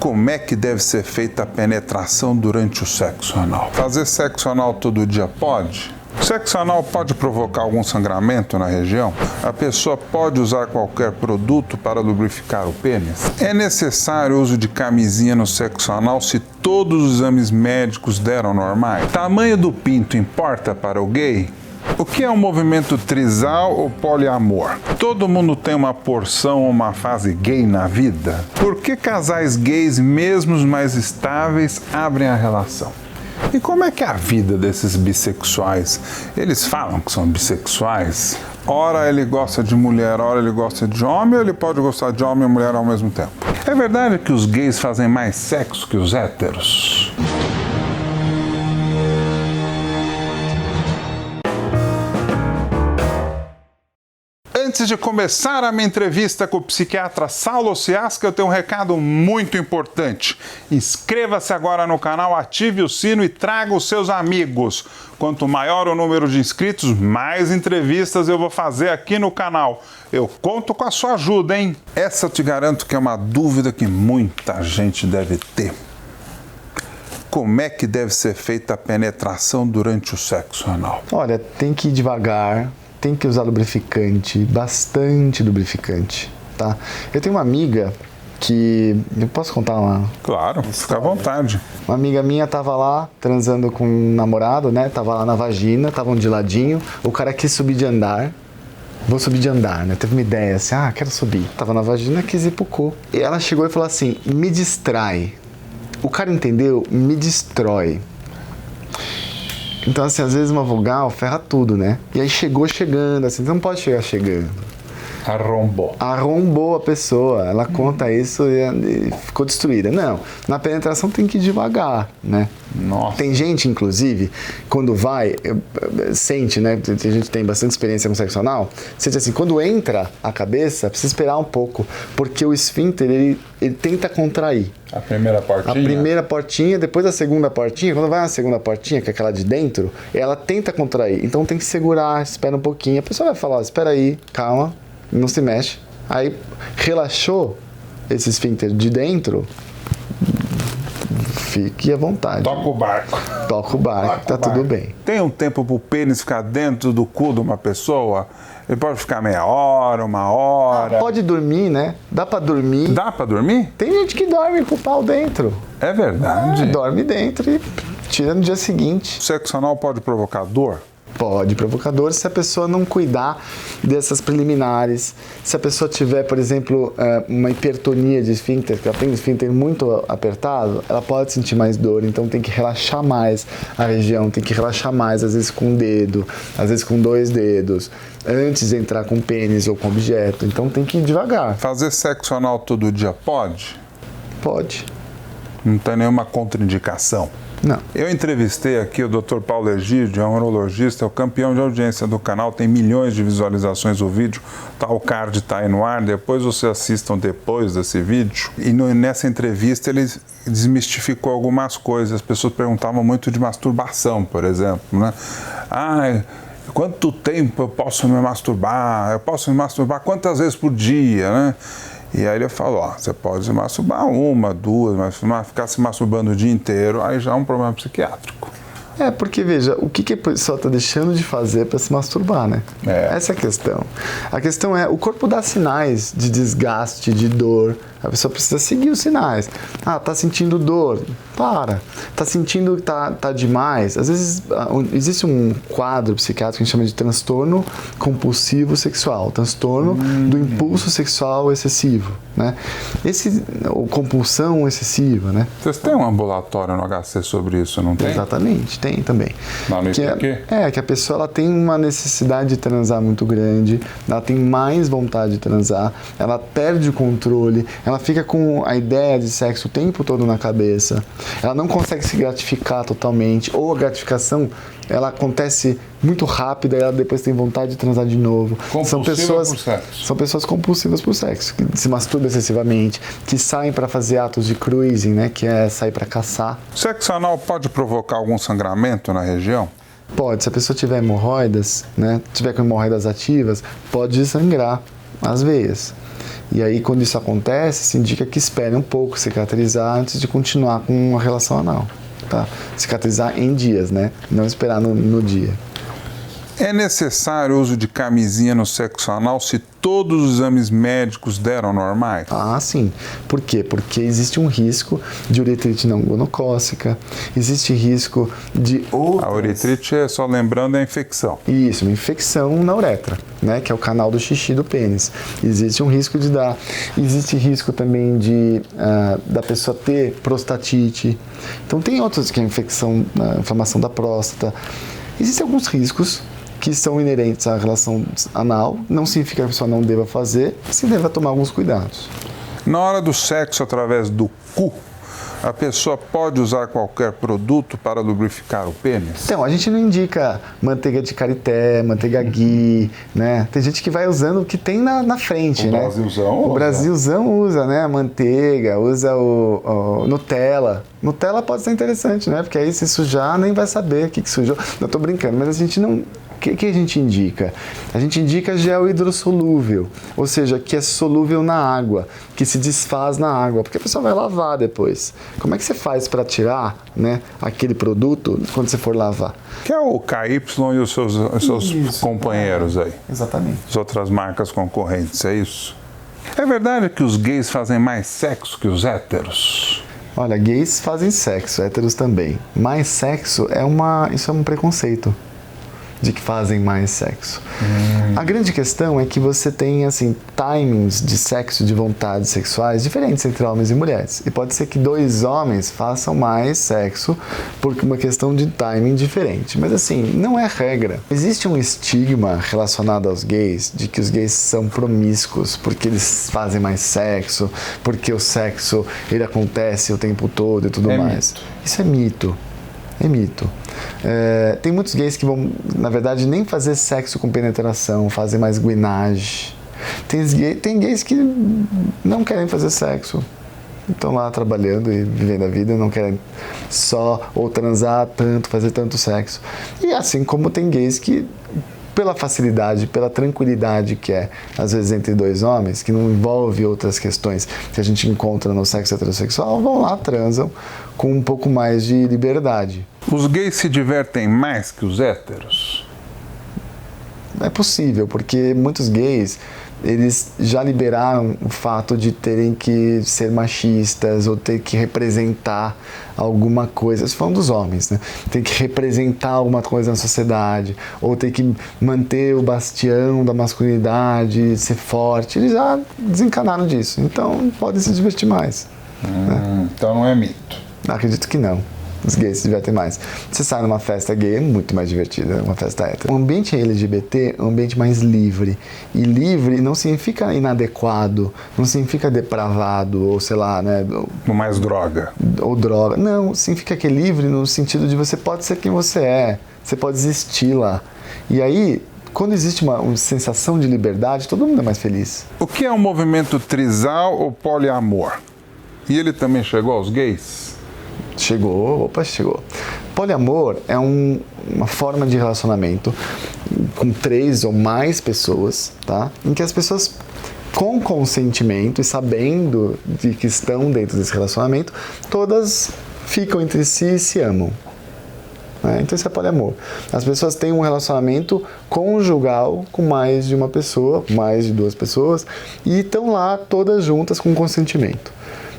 Como é que deve ser feita a penetração durante o sexo anal? Fazer sexo anal todo dia pode? O sexo anal pode provocar algum sangramento na região? A pessoa pode usar qualquer produto para lubrificar o pênis? É necessário o uso de camisinha no sexo anal se todos os exames médicos deram normais? Tamanho do pinto importa para o gay? O que é um movimento trisal ou poliamor? Todo mundo tem uma porção ou uma fase gay na vida? Por que casais gays, mesmo os mais estáveis, abrem a relação? E como é que é a vida desses bissexuais? Eles falam que são bissexuais? Ora ele gosta de mulher, ora ele gosta de homem, ou ele pode gostar de homem e mulher ao mesmo tempo? É verdade que os gays fazem mais sexo que os héteros? Antes de começar a minha entrevista com o psiquiatra Saulo Ciasca, eu tenho um recado muito importante. Inscreva-se agora no canal, ative o sino e traga os seus amigos. Quanto maior o número de inscritos, mais entrevistas eu vou fazer aqui no canal. Eu conto com a sua ajuda, hein? Essa eu te garanto que é uma dúvida que muita gente deve ter. Como é que deve ser feita a penetração durante o sexo anal? Olha, tem que ir devagar. Tem que usar lubrificante, bastante lubrificante, tá? Eu tenho uma amiga que... Eu posso contar uma... Claro, fica à vontade. Uma amiga minha tava lá transando com um namorado, né? Tava lá na vagina, estavam de ladinho. O cara quis subir de andar. Vou subir de andar, né? Teve uma ideia assim, quero subir. Tava na vagina, quis ir pro cu. E ela chegou e falou assim, me distrai. O cara entendeu? Me destrói. Então, assim, às vezes uma vogal ferra tudo, né? E aí chegou chegando, assim, você não pode chegar chegando. Arrombou. Arrombou a pessoa, ela conta isso e ficou destruída. Não, na penetração tem que ir devagar, né? Nossa. Tem gente, inclusive, quando vai, sente, né? A gente tem bastante experiência com sexo anal, sente assim, quando entra a cabeça, precisa esperar um pouco, porque o esfíncter, ele tenta contrair. A primeira portinha? A primeira portinha, depois a segunda portinha, quando vai na segunda portinha, que é aquela de dentro, ela tenta contrair, então tem que segurar, espera um pouquinho, a pessoa vai falar, espera aí, calma, não se mexe. Aí relaxou esse esfíncter de dentro, fique à vontade. Toca o barco. Toca o barco, tá tudo bem. Tem um tempo pro pênis ficar dentro do cu de uma pessoa? Ele pode ficar meia hora, uma hora? Pode dormir, né? Dá pra dormir. Dá pra dormir? Tem gente que dorme com o pau dentro. É verdade. Dorme dentro e tira no dia seguinte. O sexo anal pode provocar dor? Pode, provocador, se a pessoa não cuidar dessas preliminares, se a pessoa tiver, por exemplo, uma hipertonia de esfíncter, que ela tem o esfíncter muito apertado, ela pode sentir mais dor, então tem que relaxar mais a região, tem que relaxar mais, às vezes com um dedo, às vezes com 2 dedos, antes de entrar com pênis ou com objeto, então tem que ir devagar. Fazer sexo anal todo dia pode? Pode. Não tem nenhuma contraindicação? Não. Eu entrevistei aqui o Dr. Paulo Egídio, é um urologista, é o campeão de audiência do canal, tem milhões de visualizações o vídeo, o card está aí no ar, depois vocês assistam depois desse vídeo. E nessa entrevista ele desmistificou algumas coisas, as pessoas perguntavam muito de masturbação, por exemplo, né? Quanto tempo eu posso me masturbar? Eu posso me masturbar quantas vezes por dia, né? E aí ele falou, você pode se masturbar 1, 2, mas ficar se masturbando o dia inteiro, aí já é um problema psiquiátrico. Porque veja, o que a pessoa está deixando de fazer para se masturbar, né? Essa é a questão. A questão é, o corpo dá sinais de desgaste, de dor, a pessoa precisa seguir os sinais. Tá sentindo dor? Para. Tá sentindo que tá demais? Às vezes existe um quadro psiquiátrico que a gente chama de transtorno compulsivo sexual, transtorno do impulso sexual excessivo, né? Ou compulsão excessiva, né? Vocês têm um ambulatório no HC sobre isso, não tem? Exatamente, tem também. Não, no IPQ? Que a pessoa ela tem uma necessidade de transar muito grande, ela tem mais vontade de transar, ela perde o controle, ela fica com a ideia de sexo o tempo todo na cabeça, ela não consegue se gratificar totalmente, ou a gratificação ela acontece muito rápida e ela depois tem vontade de transar de novo. São pessoas compulsivas por sexo, que se masturbam excessivamente, que saem para fazer atos de cruising, né, que é sair para caçar. O sexo anal pode provocar algum sangramento na região? Pode, se a pessoa tiver hemorroidas, né, tiver com hemorroidas ativas, pode sangrar as veias. E aí, quando isso acontece, se indica que espere um pouco cicatrizar antes de continuar com uma relação anal. Tá? Cicatrizar em dias, né? Não esperar no dia. É necessário o uso de camisinha no sexo anal se todos os exames médicos deram normais? Ah, sim. Por quê? Porque existe um risco de uretrite não gonocócica, existe risco de outras... A uretrite, só lembrando, é a infecção. Isso, uma infecção na uretra, né? Que é o canal do xixi do pênis. Existe um risco de dar. Existe risco também de da pessoa ter prostatite. Então tem outros, que é a inflamação da próstata. Existem alguns riscos que são inerentes à relação anal, não significa que a pessoa não deva fazer, se deva tomar alguns cuidados. Na hora do sexo através do cu, a pessoa pode usar qualquer produto para lubrificar o pênis? Então, a gente não indica manteiga de karité, manteiga ghee, né? Tem gente que vai usando o que tem na frente, né? O Brasilzão usa, né? A manteiga, usa o Nutella. Nutella pode ser interessante, né? Porque aí se sujar, nem vai saber o que sujou. Não, tô brincando, mas a gente não... O que a gente indica? A gente indica gel hidrossolúvel, ou seja, que é solúvel na água, que se desfaz na água, porque a pessoa vai lavar depois. Como é que você faz para tirar, né, aquele produto quando você for lavar? Que é o KY e os seus companheiros aí. Exatamente. As outras marcas concorrentes, é isso? É verdade que os gays fazem mais sexo que os héteros? Olha, gays fazem sexo, héteros também. Mais sexo isso é um preconceito de que fazem mais sexo. A grande questão é que você tem, assim, timings de sexo, de vontades sexuais diferentes entre homens e mulheres. E pode ser que 2 homens façam mais sexo por uma questão de timing diferente. Mas, assim, não é regra. Existe um estigma relacionado aos gays de que os gays são promíscuos porque eles fazem mais sexo, porque o sexo, ele acontece o tempo todo e tudo mais. Mito. Isso é mito. É mito. Tem muitos gays que vão, na verdade, nem fazer sexo com penetração, fazem mais guinage. Tem gays que não querem fazer sexo, estão lá trabalhando e vivendo a vida, não querem só ou transar tanto, fazer tanto sexo. E assim como tem gays que, pela facilidade, pela tranquilidade que é, às vezes, entre 2 homens, que não envolve outras questões que a gente encontra no sexo heterossexual, vão lá, transam com um pouco mais de liberdade. Os gays se divertem mais que os héteros? É possível, porque muitos gays, eles já liberaram o fato de terem que ser machistas ou ter que representar alguma coisa. Isso falando dos homens, né? Tem que representar alguma coisa na sociedade, ou ter que manter o bastião da masculinidade, ser forte. Eles já desencanaram disso, então podem se divertir mais. Né? Então não é mito. Acredito que não. Os gays se divertem mais. Você sai numa festa gay, é muito mais divertida, uma festa hétero. O ambiente LGBT é um ambiente mais livre. E livre não significa inadequado, não significa depravado, ou sei lá, né? Mais droga. Ou droga. Não, significa que é livre no sentido de você pode ser quem você é, você pode existir lá. E aí, quando existe uma sensação de liberdade, todo mundo é mais feliz. O que é um movimento trisal ou poliamor? E ele também chegou aos gays? Chegou. Poliamor é uma forma de relacionamento com 3 ou mais pessoas, tá? Em que as pessoas, com consentimento e sabendo de que estão dentro desse relacionamento, todas ficam entre si e se amam. Então isso é poliamor. As pessoas têm um relacionamento conjugal com mais de uma pessoa, com mais de 2 pessoas, e estão lá todas juntas com consentimento.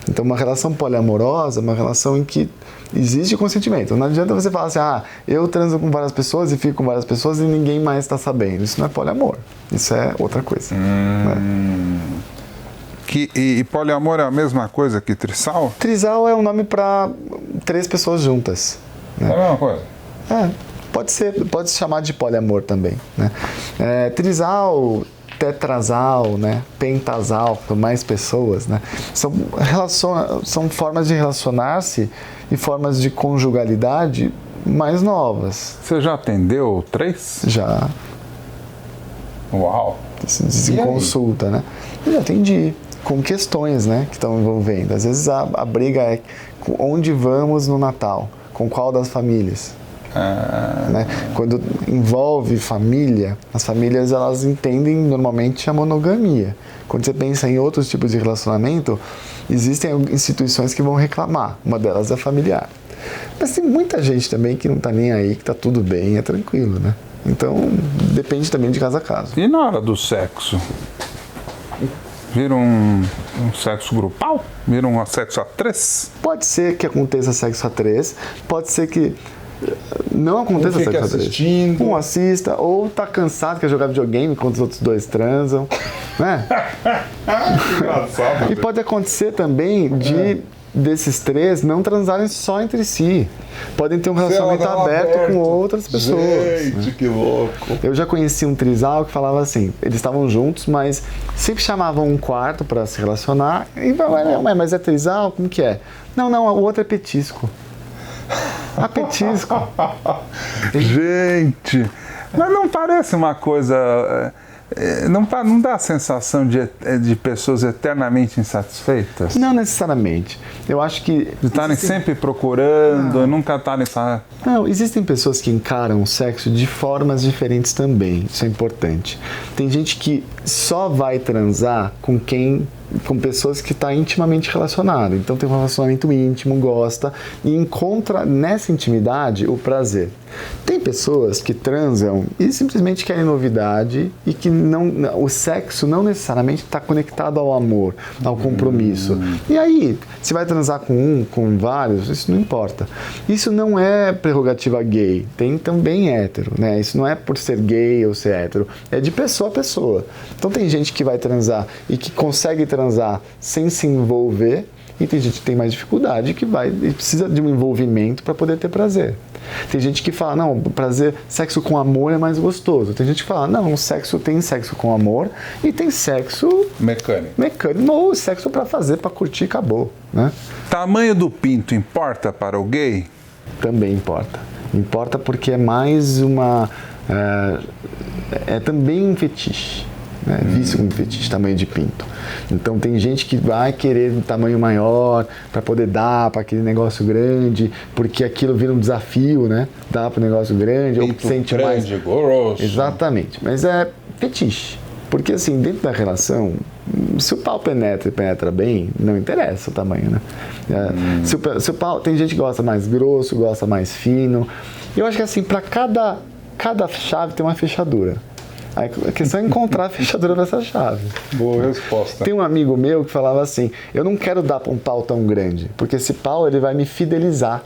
Então, uma relação poliamorosa é uma relação em que existe consentimento. Não adianta você falar assim, eu transo com várias pessoas e fico com várias pessoas e ninguém mais está sabendo. Isso não é poliamor. Isso é outra coisa. Né? E poliamor é a mesma coisa que trisal? Trisal é um nome para 3 pessoas juntas. Né? É a mesma coisa? Pode se chamar de poliamor também. Né? Trisal, tetrasal, né? Pentasal, com mais pessoas, né? São formas de relacionar-se e formas de conjugalidade mais novas. Você já atendeu 3? Já. Uau! Se consulta, né? Eu já atendi, com questões, né, que estão envolvendo. Às vezes a briga é onde vamos no Natal, com qual das famílias. Né? Quando envolve família, as famílias elas entendem normalmente a monogamia. Quando você pensa em outros tipos de relacionamento, existem instituições que vão reclamar. Uma delas é familiar. Mas tem muita gente também que não está nem aí, que está tudo bem, é tranquilo, né? Então, depende também de caso a caso. E na hora do sexo? Vira um sexo grupal? Vira um sexo a três? Pode ser que aconteça sexo a três, pode ser que não aconteça sexo a três. Um assista, ou tá cansado, quer jogar videogame enquanto os outros dois transam, né? Engraçado. E pode acontecer também desses três não transarem só entre si. Podem ter um relacionamento aberto com outras pessoas. Gente, que louco. Eu já conheci um trisal que falava assim, eles estavam juntos, mas sempre chamavam um quarto para se relacionar. E mas é trisal? Como que é? Não, o outro é petisco. Ah, petisco. Gente, mas não parece uma coisa... Não dá a sensação de pessoas eternamente insatisfeitas? Não necessariamente. Eu acho que... Estarem sempre procurando, nunca estarem... Não, existem pessoas que encaram o sexo de formas diferentes também. Isso é importante. Tem gente que só vai transar com pessoas que está intimamente relacionado. Então tem um relacionamento íntimo, gosta e encontra nessa intimidade o prazer. Tem pessoas que transam e simplesmente querem novidade e que o sexo não necessariamente está conectado ao amor, ao compromisso. E aí, se vai transar com vários, isso não importa. Isso não é prerrogativa gay, tem também hétero, né? Isso não é por ser gay ou ser hétero, é de pessoa a pessoa. Então tem gente que vai transar e que consegue transar sem se envolver, e tem gente que tem mais dificuldade e precisa de um envolvimento para poder ter prazer. Tem gente que fala, não, prazer, sexo com amor é mais gostoso. Tem gente que fala, não, tem sexo com amor e tem sexo mecânico ou sexo para fazer, para curtir e acabou, né? Tamanho do pinto importa para o gay? Também importa. Importa porque é mais é também um fetiche. Né? Visto como fetiche, tamanho de pinto. Então tem gente que vai querer um tamanho maior para poder dar para aquele negócio grande, porque aquilo vira um desafio, né? Dá para o negócio grande, pinto ou sente grande, mais. grosso. Exatamente. Mas é fetiche. Porque assim, dentro da relação, se o pau penetra bem, não interessa o tamanho, né? Se o pau, tem gente que gosta mais grosso, gosta mais fino. Eu acho que assim, para cada chave tem uma fechadura. A questão é encontrar a fechadura dessa chave. Boa resposta. Tem um amigo meu que falava assim, eu não quero dar para um pau tão grande, porque esse pau ele vai me fidelizar.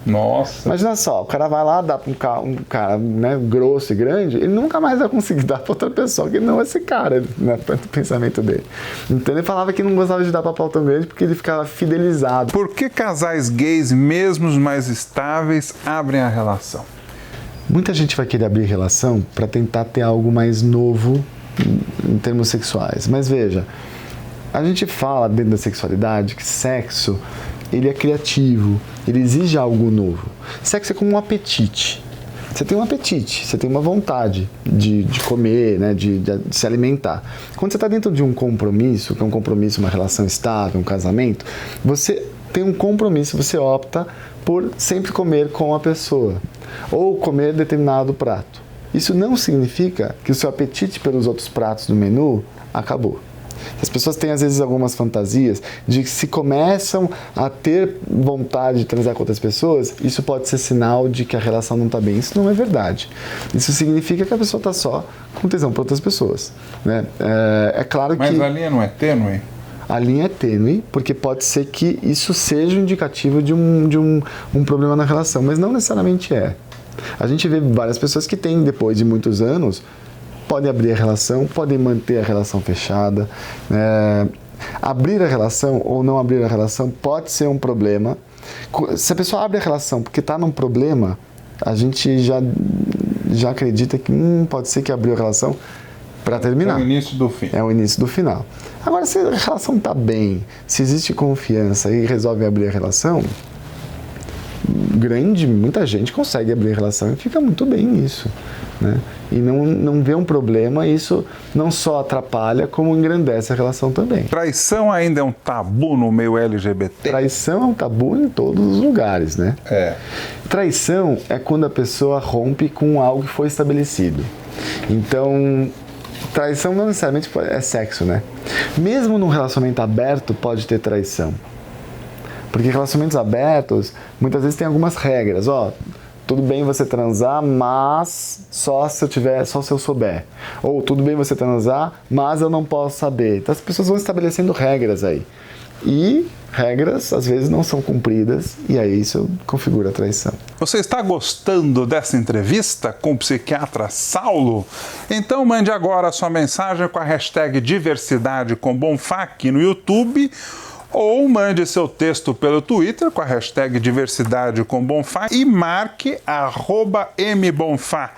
Nossa. Imagina só, o cara vai lá, dá para um cara né, grosso e grande, ele nunca mais vai conseguir dar para outra pessoa, que não é esse cara, né, tanto o pensamento dele. Então ele falava que não gostava de dar para pau tão grande porque ele ficava fidelizado. Por que casais gays, mesmo os mais estáveis, abrem a relação? Muita gente vai querer abrir relação para tentar ter algo mais novo em termos sexuais. Mas veja, a gente fala dentro da sexualidade que sexo, ele é criativo, ele exige algo novo. Sexo é como um apetite. Você tem um apetite, você tem uma vontade de comer, né, de se alimentar. Quando você está dentro de um compromisso, que é um compromisso, uma relação estável, um casamento, você tem um compromisso, você opta por sempre comer com a pessoa ou comer determinado prato. Isso não significa que o seu apetite pelos outros pratos do menu acabou. As pessoas têm às vezes algumas fantasias de que se começam a ter vontade de transar com outras pessoas, isso pode ser sinal de que a relação não está bem. Isso não é verdade. Isso significa que a pessoa está só com tesão para outras pessoas, né? É claro que... Mas a linha não é tênue? A linha é tênue, porque pode ser que isso seja um indicativo de um problema na relação, mas não necessariamente é. A gente vê várias pessoas que têm, depois de muitos anos, podem abrir a relação, podem manter a relação fechada. Abrir a relação ou não abrir a relação pode ser um problema. Se a pessoa abre a relação porque está num problema, a gente já acredita que pode ser que abriu a relação para terminar. É o início do fim. É o início do final. Agora, se a relação está bem, se existe confiança e resolve abrir a relação, muita gente consegue abrir relação e fica muito bem nisso, né? E não vê um problema, isso não só atrapalha, como engrandece a relação também. Traição ainda é um tabu no meio LGBT? Traição é um tabu em todos os lugares, né? Traição é quando a pessoa rompe com algo que foi estabelecido. Então, traição não necessariamente é sexo, né? Mesmo num relacionamento aberto pode ter traição. Porque relacionamentos abertos, muitas vezes tem algumas regras, tudo bem você transar, mas só se eu souber. Ou tudo bem você transar, mas eu não posso saber. Então as pessoas vão estabelecendo regras aí. E regras, às vezes, não são cumpridas, e aí isso configura a traição. Você está gostando dessa entrevista com o psiquiatra Saulo? Então mande agora a sua mensagem com a hashtag Diversidade com Bonfá aqui no YouTube, ou mande seu texto pelo Twitter com a hashtag Diversidade com Bonfá e marque @mbonfá.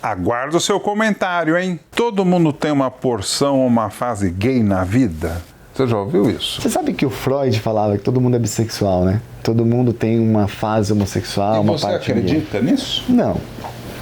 Aguardo o seu comentário, hein? Todo mundo tem uma porção, uma fase gay na vida? Você já ouviu isso? Você sabe que o Freud falava que todo mundo é bissexual, né? Todo mundo tem uma fase homossexual, uma parte gay. Você acredita nisso?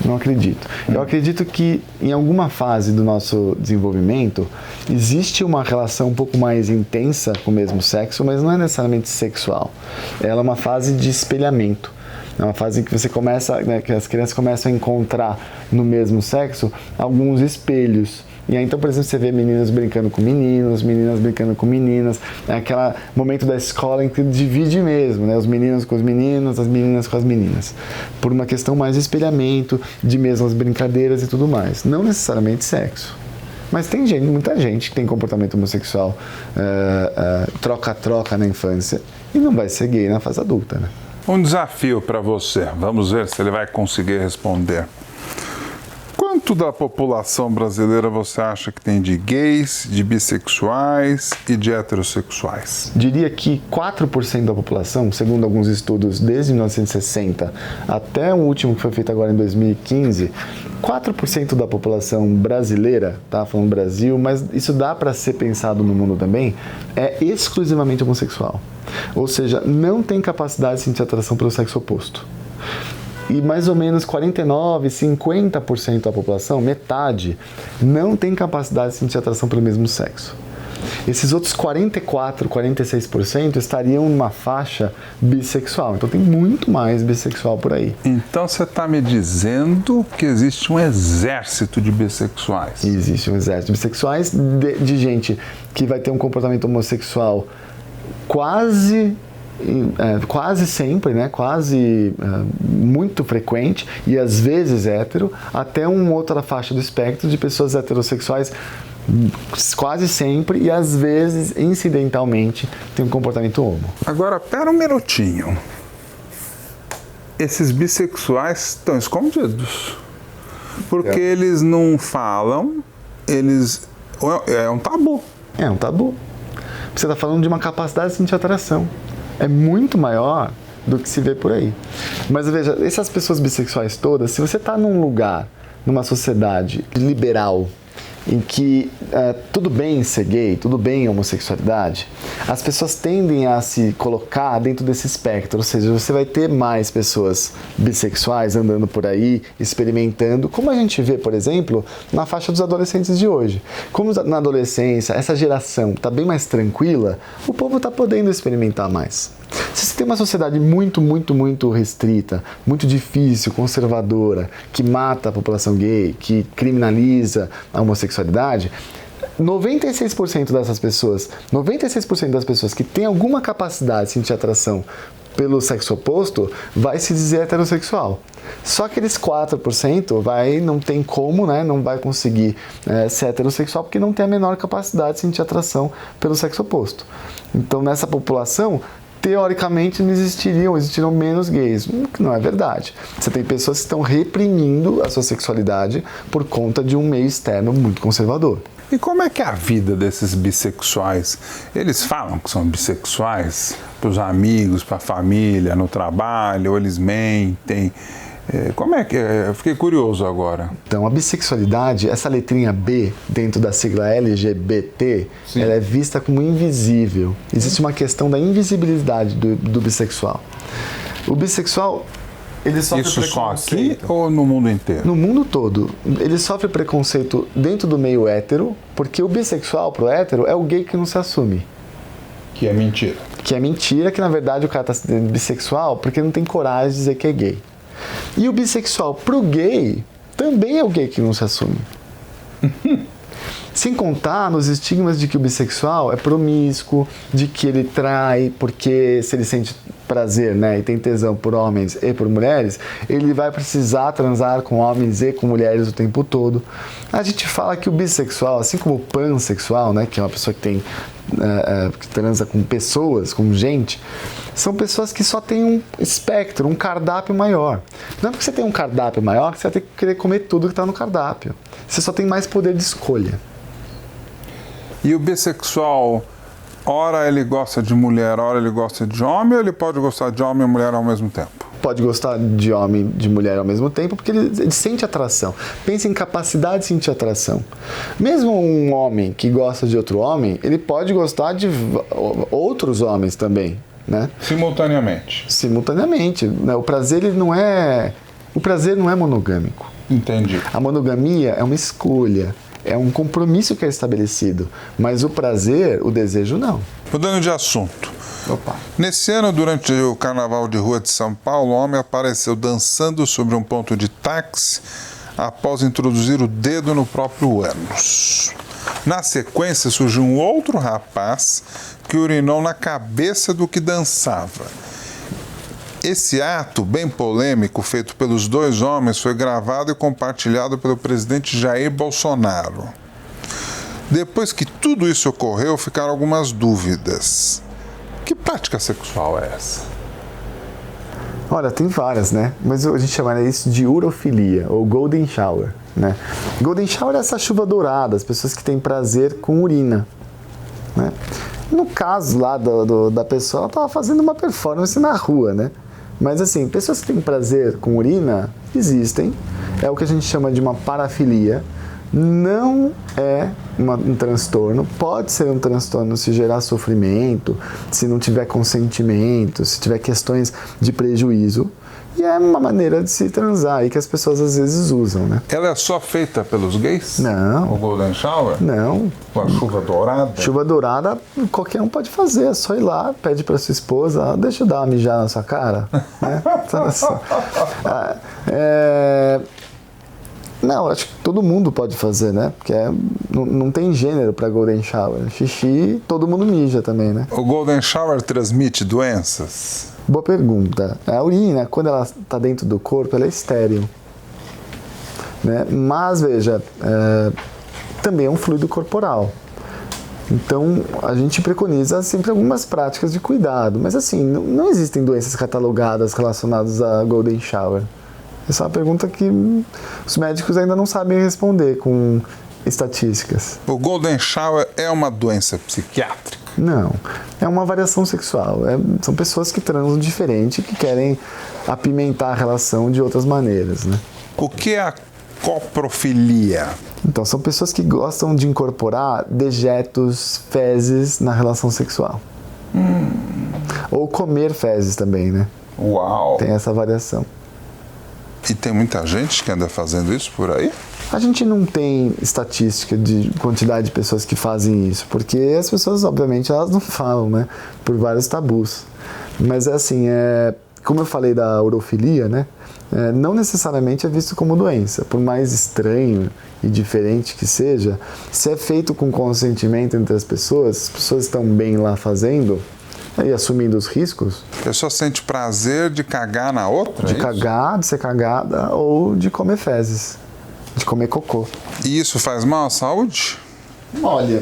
Não acredito. Eu acredito que em alguma fase do nosso desenvolvimento existe uma relação um pouco mais intensa com o mesmo sexo, mas não é necessariamente sexual. Ela é uma fase de espelhamento. É uma fase em que você começa, né, que as crianças começam a encontrar no mesmo sexo alguns espelhos. E aí, então, por exemplo, você vê meninos brincando com meninos, meninas brincando com meninas. É aquele momento da escola em que divide mesmo, né? Os meninos com os meninos, as meninas com as meninas. Por uma questão mais de espelhamento, de mesmas brincadeiras e tudo mais. Não necessariamente sexo. Mas tem muita gente que tem comportamento homossexual troca-troca na infância e não vai ser gay na fase adulta, né? Um desafio para você. Vamos ver se ele vai conseguir responder. Quanto da população brasileira você acha que tem de gays, de bissexuais e de heterossexuais? Diria que 4% da população, segundo alguns estudos desde 1960 até o último que foi feito agora em 2015, 4% da população brasileira, tá falando Brasil, mas isso dá para ser pensado no mundo também, é exclusivamente homossexual. Ou seja, não tem capacidade de sentir atração pelo sexo oposto. E mais ou menos 49%, 50% da população, metade, não tem capacidade de sentir atração pelo mesmo sexo. Esses outros 44%, 46% estariam numa faixa bissexual. Então tem muito mais bissexual por aí. Então você está me dizendo que existe um exército de bissexuais? Existe um exército de bissexuais, de gente que vai ter um comportamento homossexual quase sempre, né? Muito frequente e às vezes hétero, até uma outra faixa do espectro de pessoas heterossexuais quase sempre e às vezes, incidentalmente, tem um comportamento homo. Agora, pera um minutinho. Esses bissexuais estão escondidos. Porque eles não falam, é um tabu. É um tabu. Você está falando de uma capacidade de sentir atração. É muito maior do que se vê por aí. Mas veja, essas pessoas bissexuais todas, se você está num lugar, numa sociedade liberal, em que tudo bem ser gay, tudo bem a homossexualidade, as pessoas tendem a se colocar dentro desse espectro, ou seja, você vai ter mais pessoas bissexuais andando por aí, experimentando, como a gente vê, por exemplo, na faixa dos adolescentes de hoje. Como na adolescência, essa geração está bem mais tranquila, o povo está podendo experimentar mais. Se você tem uma sociedade muito, muito, muito restrita, muito difícil, conservadora, que mata a população gay, que criminaliza a homossexualidade, 96% dessas pessoas, 96% das pessoas que têm alguma capacidade de sentir atração pelo sexo oposto, vai se dizer heterossexual. Só aqueles 4% não tem como, né, não vai conseguir ser heterossexual porque não tem a menor capacidade de sentir atração pelo sexo oposto. Então, nessa população, teoricamente existiriam menos gays, o que não é verdade. Você tem pessoas que estão reprimindo a sua sexualidade por conta de um meio externo muito conservador. E como é que é a vida desses bissexuais? Eles falam que são bissexuais para os amigos, para a família, no trabalho, ou eles mentem? Como é que é? Eu fiquei curioso agora. Então, a bissexualidade, essa letrinha B dentro da sigla LGBT, ela é vista como invisível. Existe uma questão da invisibilidade do bissexual. O bissexual, ele sofre Isso só aqui preconceito. ou no mundo inteiro? No mundo todo. Ele sofre preconceito dentro do meio hétero, porque o bissexual pro hétero é o gay que não se assume. Que é mentira. Que é mentira, que na verdade o cara tá sendo bissexual porque não tem coragem de dizer que é gay. E o bissexual pro gay também é o gay que não se assume. Sem contar nos estigmas de que o bissexual é promíscuo, de que ele trai porque se ele sente prazer, né, e tem tesão por homens e por mulheres, ele vai precisar transar com homens e com mulheres o tempo todo. A gente fala que o bissexual, assim como o pansexual, né, que é uma pessoa que tem que transa com pessoas, com gente, são pessoas que só têm um espectro, um cardápio maior. Não é porque você tem um cardápio maior que você vai ter que querer comer tudo que está no cardápio. Você só tem mais poder de escolha. E o bissexual, ora ele gosta de mulher, ora ele gosta de homem, ou ele pode gostar de homem e mulher ao mesmo tempo? Pode gostar de homem e de mulher ao mesmo tempo, porque ele sente atração. Pensa em capacidade de sentir atração. Mesmo um homem que gosta de outro homem, ele pode gostar de outros homens também, né? Simultaneamente. Simultaneamente, né? O prazer não é monogâmico. Entendi. A monogamia é uma escolha. É um compromisso que é estabelecido, mas o prazer, o desejo, não. Mudando de assunto. Opa. Nesse ano, durante o Carnaval de Rua de São Paulo, um homem apareceu dançando sobre um ponto de táxi após introduzir o dedo no próprio ânus. Na sequência, surgiu um outro rapaz que urinou na cabeça do que dançava. Esse ato, bem polêmico, feito pelos dois homens, foi gravado e compartilhado pelo presidente Jair Bolsonaro. Depois que tudo isso ocorreu, ficaram algumas dúvidas. Que prática sexual é essa? Olha, tem várias, né? Mas a gente chamaria isso de urofilia, ou golden shower, né? Golden shower é essa chuva dourada, as pessoas que têm prazer com urina, né? No caso lá da pessoa, ela estava fazendo uma performance na rua, né? Mas assim, pessoas que têm prazer com urina existem, é o que a gente chama de uma parafilia. Não é um transtorno, pode ser um transtorno se gerar sofrimento, se não tiver consentimento, se tiver questões de prejuízo. E é uma maneira de se transar aí que as pessoas às vezes usam, né? Ela é só feita pelos gays? Não. O Golden Shower? Não. Com a chuva dourada? Chuva dourada, qualquer um pode fazer, é só ir lá, pede pra sua esposa, deixa eu dar uma mijada na sua cara, né? Não, acho que todo mundo pode fazer, né? Porque não tem gênero para Golden Shower. Xixi, todo mundo mija também, né? O Golden Shower transmite doenças? Boa pergunta. A urina, quando ela está dentro do corpo, ela é estéril, né? Mas, veja, também é um fluido corporal. Então, a gente preconiza sempre algumas práticas de cuidado. Mas, assim, não existem doenças catalogadas relacionadas a Golden Shower. Essa é uma pergunta que os médicos ainda não sabem responder com estatísticas. O Golden Shower é uma doença psiquiátrica? Não, é uma variação sexual. São pessoas que transam diferente e que querem apimentar a relação de outras maneiras, né? O que é a coprofilia? Então, são pessoas que gostam de incorporar dejetos, fezes na relação sexual. Ou comer fezes também, né? Uau! Tem essa variação. E tem muita gente que anda fazendo isso por aí? A gente não tem estatística de quantidade de pessoas que fazem isso, porque as pessoas, obviamente, elas não falam, né? Por vários tabus. Mas, assim, como eu falei da urofilia, né? Não necessariamente é visto como doença. Por mais estranho e diferente que seja, se é feito com consentimento entre as pessoas estão bem lá fazendo e assumindo os riscos. A pessoa sente prazer de cagar na outra? De cagar, de ser cagada ou de comer fezes, de comer cocô. E isso faz mal à saúde? Olha,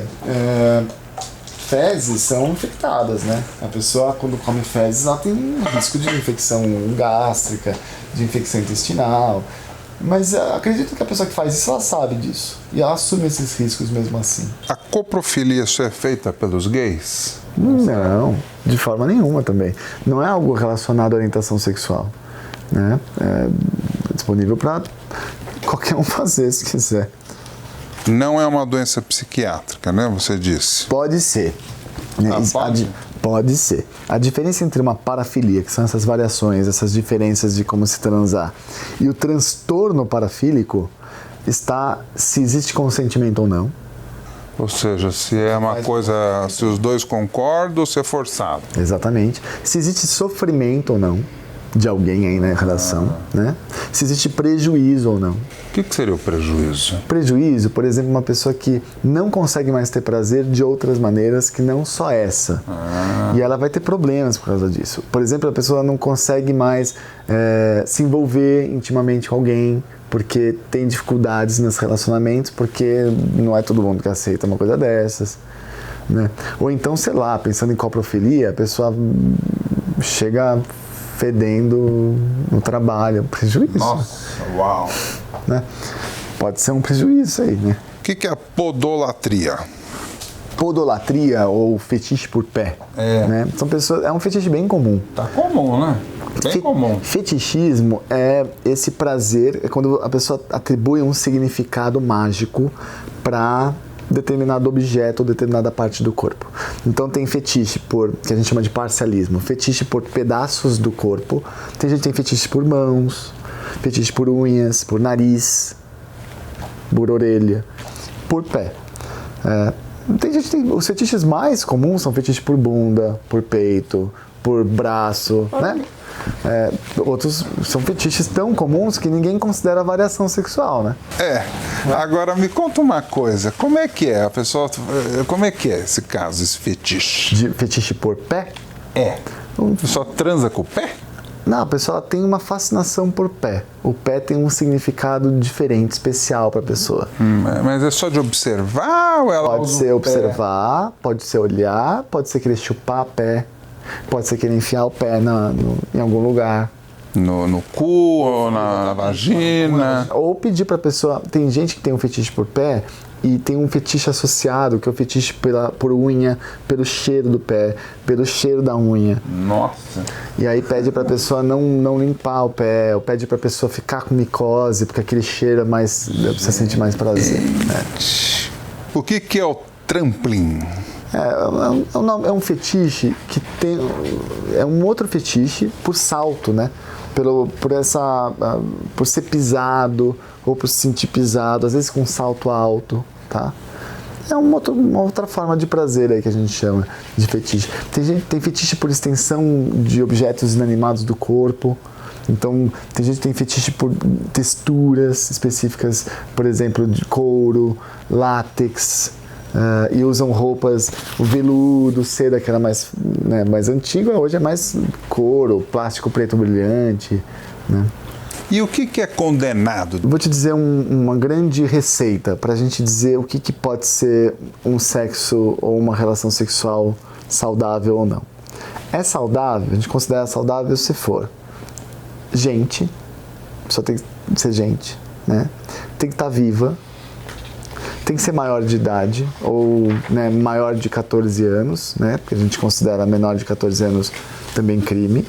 fezes são infectadas, né? A pessoa, quando come fezes, ela tem um risco de infecção gástrica, de infecção intestinal. Mas acredito que a pessoa que faz isso, ela sabe disso. E ela assume esses riscos mesmo assim. A coprofilia só é feita pelos gays? Não, de forma nenhuma também. Não é algo relacionado à orientação sexual, né? É disponível para qualquer um fazer, se quiser. Não é uma doença psiquiátrica, né? Você disse. Pode ser. Pode? Pode ser. A diferença entre uma parafilia, que são essas variações, essas diferenças de como se transar, e o transtorno parafílico está se existe consentimento ou não. Ou seja, se é uma coisa, se os dois concordam ou se é forçado. Exatamente. Se existe sofrimento ou não de alguém aí na relação, né? Se existe prejuízo ou não. O que seria o prejuízo? Prejuízo, por exemplo, uma pessoa que não consegue mais ter prazer de outras maneiras que não só essa. E ela vai ter problemas por causa disso. Por exemplo, a pessoa não consegue mais se envolver intimamente com alguém porque tem dificuldades nos relacionamentos, porque não é todo mundo que aceita uma coisa dessas, né? Ou então, sei lá, pensando em coprofilia, a pessoa chega fedendo no trabalho, prejuízo. Nossa, uau! Né? Pode ser um prejuízo aí, né? O que é a podolatria? Podolatria ou fetiche por pé. Né? São pessoas, é um fetiche bem comum. Tá comum, né? Bem comum. Fetichismo é esse prazer, é quando a pessoa atribui um significado mágico para determinado objeto ou determinada parte do corpo. Então tem fetiche por, que a gente chama de parcialismo, fetiche por pedaços do corpo. Tem gente que tem fetiche por mãos, fetiche por unhas, por nariz, por orelha, por pé. Tem gente que tem, os fetiches mais comuns são fetiche por bunda, por peito, por braço, né? Outros são fetiches tão comuns que ninguém considera variação sexual, né? Agora me conta uma coisa, como é que é a pessoa, como é que é esse caso, esse fetiche? De fetiche por pé? A pessoa transa com o pé? Não, a pessoa tem uma fascinação por pé. O pé tem um significado diferente, especial para a pessoa. Mas é só de observar ou ela pode ser observar, pode ser olhar, pode ser querer chupar pé, pode ser querer enfiar o pé em algum lugar. No cu ou na vagina. Ou pedir para a pessoa... Tem gente que tem um fetiche por pé e tem um fetiche associado, que é o fetiche por unha, pelo cheiro do pé, pelo cheiro da unha. Nossa! E aí pede para a pessoa não limpar o pé, ou pede para a pessoa ficar com micose, porque aquele cheiro é mais... você sente mais prazer. O que é o trampling? É um fetiche que tem... É um outro fetiche por salto, né? Por ser pisado, ou por se sentir pisado, às vezes com um salto alto, tá? É uma outra forma de prazer aí que a gente chama de fetiche. Tem fetiche por extensão de objetos inanimados do corpo. Então, tem gente que tem fetiche por texturas específicas, por exemplo, de couro, látex, e usam roupas, o veludo, seda, que era mais antiga, hoje é mais couro, plástico preto brilhante, né? E o que é condenado? Vou te dizer uma grande receita para a gente dizer o que pode ser um sexo ou uma relação sexual saudável ou não. É saudável, a gente considera saudável se for gente, só tem que ser gente, né? Tem que estar viva, tem que ser maior de idade, ou maior de 14 anos, né? Porque a gente considera menor de 14 anos também crime,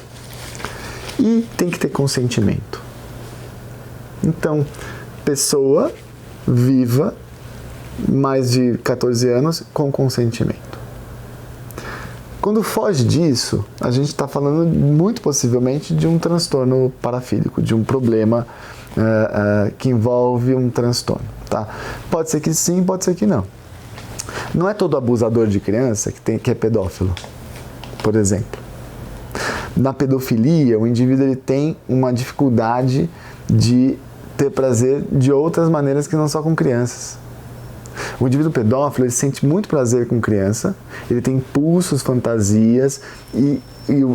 e tem que ter consentimento. Então, pessoa viva, mais de 14 anos, com consentimento. Quando foge disso, a gente está falando muito possivelmente de um transtorno parafílico, de um problema que envolve um transtorno. Tá? Pode ser que sim, pode ser que não. Não é todo abusador de criança que é pedófilo, por exemplo. Na pedofilia, o indivíduo ele tem uma dificuldade de ter prazer de outras maneiras que não só com crianças. O indivíduo pedófilo ele sente muito prazer com criança, ele tem impulsos, fantasias e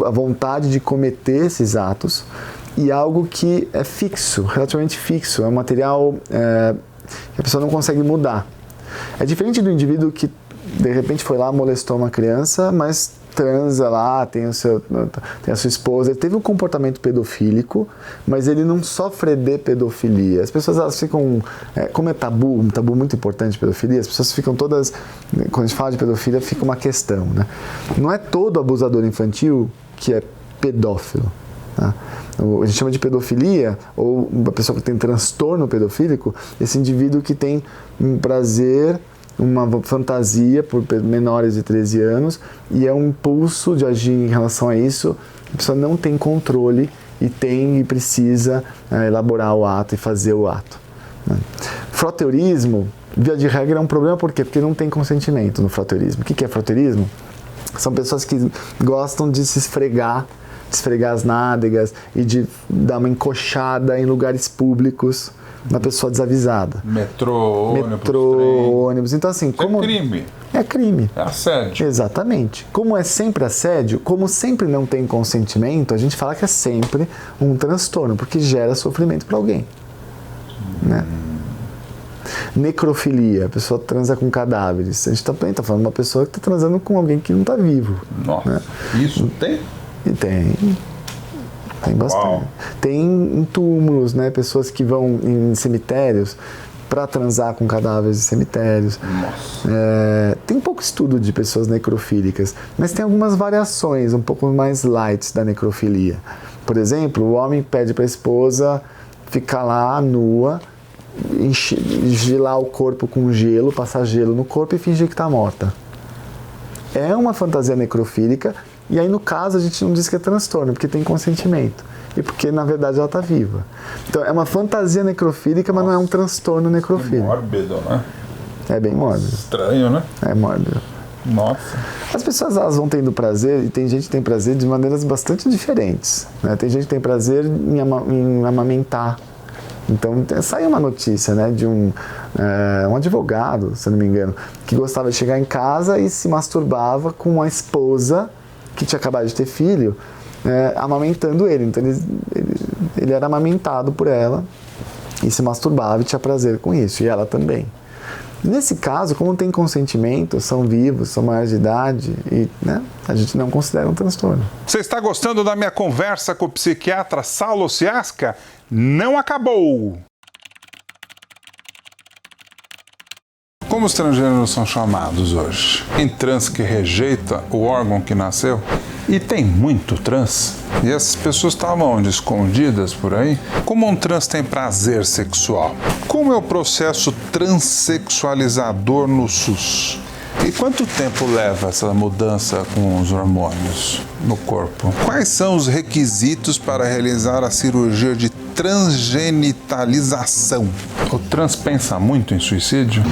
a vontade de cometer esses atos, e algo que é fixo, relativamente fixo, é um material que a pessoa não consegue mudar. É diferente do indivíduo que de repente foi lá, molestou uma criança, mas transa lá, tem a sua esposa, ele teve um comportamento pedofílico, mas ele não sofre de pedofilia. As pessoas elas ficam, como é um tabu muito importante pedofilia, as pessoas ficam todas, quando a gente fala de pedofilia, fica uma questão, né? Não é todo abusador infantil que é pedófilo, tá? A gente chama de pedofilia, ou uma pessoa que tem transtorno pedofílico, esse indivíduo que tem um prazer uma fantasia por menores de 13 anos e é um impulso de agir em relação a isso. A pessoa não tem controle e precisa elaborar o ato e fazer o ato. Né? Frotteurismo, via de regra, é um problema por quê? Porque não tem consentimento no frotteurismo. O que é frotteurismo? São pessoas que gostam de se esfregar as nádegas e de dar uma encoxada em lugares públicos na pessoa desavisada. Metrô, ônibus. Então, assim, como... É crime. É crime. É assédio. Exatamente. Como é sempre assédio, como sempre não tem consentimento, a gente fala que é sempre um transtorno, porque gera sofrimento para alguém. Né? Necrofilia, a pessoa transa com cadáveres. A gente também está falando de uma pessoa que está transando com alguém que não está vivo. Nossa, né? Isso tem? E tem bastante. Uau. Tem em túmulos, né? Pessoas que vão em cemitérios para transar com cadáveres de cemitérios. Tem pouco estudo de pessoas necrofílicas, mas tem algumas variações um pouco mais light da necrofilia. Por exemplo, o homem pede para a esposa ficar lá nua, gelar o corpo com gelo, passar gelo no corpo e fingir que está morta. É uma fantasia necrofílica. E aí, no caso, a gente não diz que é transtorno, porque tem consentimento. E porque, na verdade, ela está viva. Então, é uma fantasia necrofílica, mas não é um transtorno necrofílico. É mórbido, né? É bem mórbido. Estranho, né? É mórbido. Nossa. As pessoas, elas vão tendo prazer, e tem gente que tem prazer de maneiras bastante diferentes. Né? Tem gente que tem prazer em amamentar. Então, saiu uma notícia, né, de um advogado, se não me engano, que gostava de chegar em casa e se masturbava com uma esposa que tinha acabado de ter filho, amamentando ele. Então ele era amamentado por ela e se masturbava e tinha prazer com isso, e ela também. Nesse caso, como tem consentimento, são vivos, são maiores de idade, e a gente não considera um transtorno. Você está gostando da minha conversa com o psiquiatra Saulo Ciasca? Não acabou! Como os transgêneros são chamados hoje? Em trans que rejeita o órgão que nasceu? E tem muito trans? E essas pessoas estavam onde? Escondidas por aí? Como um trans tem prazer sexual? Como é o processo transexualizador no SUS? E quanto tempo leva essa mudança com os hormônios no corpo? Quais são os requisitos para realizar a cirurgia de transgenitalização? O trans pensa muito em suicídio?